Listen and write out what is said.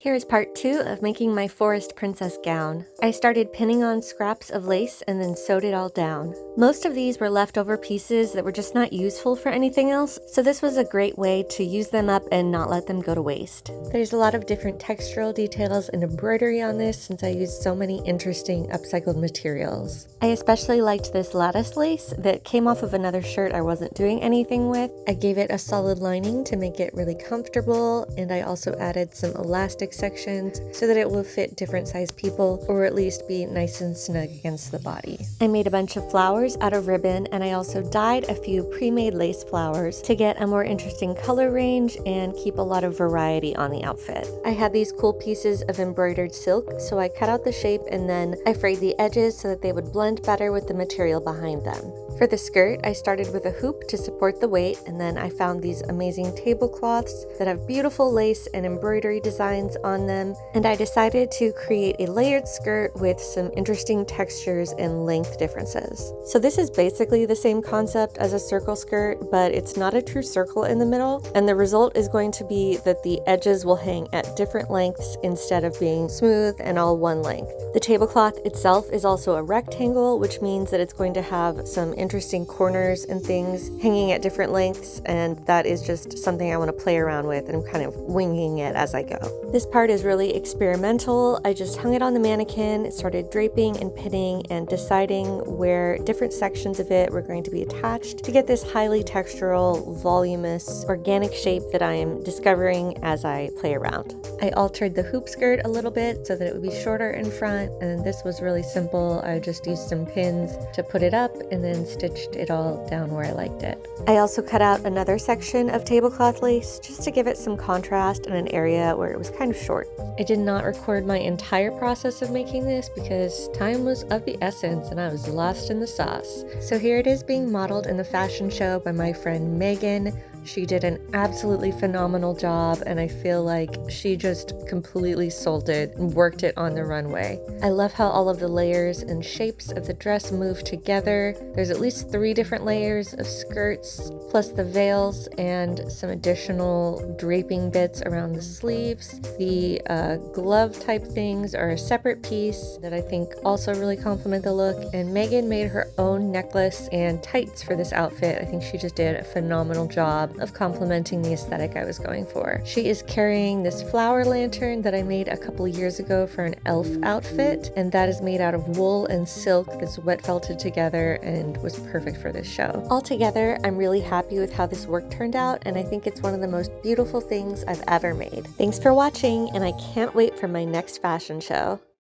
Here is part 2 of making my forest princess gown. I started pinning on scraps of lace and then sewed it all down. Most of these were leftover pieces that were just not useful for anything else, so this was a great way to use them up and not let them go to waste. There's a lot of different textural details and embroidery on this since I used so many interesting upcycled materials. I especially liked this lattice lace that came off of another shirt I wasn't doing anything with. I gave it a solid lining to make it really comfortable, and I also added some elastic sections so that it will fit different size people, or at least be nice and snug against the body. I made a bunch of flowers out of ribbon, and I also dyed a few pre-made lace flowers to get a more interesting color range and keep a lot of variety on the outfit. I had these cool pieces of embroidered silk, so I cut out the shape and then I frayed the edges so that they would blend better with the material behind them. For the skirt, I started with a hoop to support the weight, and then I found these amazing tablecloths that have beautiful lace and embroidery designs on them, and I decided to create a layered skirt with some interesting textures and length differences. So this is basically the same concept as a circle skirt, but it's not a true circle in the middle, and the result is going to be that the edges will hang at different lengths instead of being smooth and all one length. The tablecloth itself is also a rectangle, which means that it's going to have some interesting corners and things hanging at different lengths, and that is just something I want to play around with, and I'm kind of winging it as I go. This part is really experimental. I just hung it on the mannequin, started draping and pinning and deciding where different sections of it were going to be attached to get this highly textural, voluminous, organic shape that I am discovering as I play around. I altered the hoop skirt a little bit so that it would be shorter in front, and this was really simple. I just used some pins to put it up and then stitched it all down where I liked it. I also cut out another section of tablecloth lace just to give it some contrast in an area where it was kind of short. I did not record my entire process of making this because time was of the essence and I was lost in the sauce. So here it is being modeled in the fashion show by my friend Megan. She did an absolutely phenomenal job, and I feel like she just completely sold it and worked it on the runway. I love how all of the layers and shapes of the dress move together. There's at least 3 different layers of skirts, plus the veils and some additional draping bits around the sleeves. The glove type things are a separate piece that I think also really complement the look, and Megan made her own necklace and tights for this outfit. I think she just did a phenomenal job of complementing the aesthetic I was going for. She is carrying this flower lantern that I made a couple years ago for an elf outfit, and that is made out of wool and silk that's wet felted together and was perfect for this show. Altogether, I'm really happy with how this work turned out, and I think it's one of the most beautiful things I've ever made. Thanks for watching, and I can't wait for my next fashion show.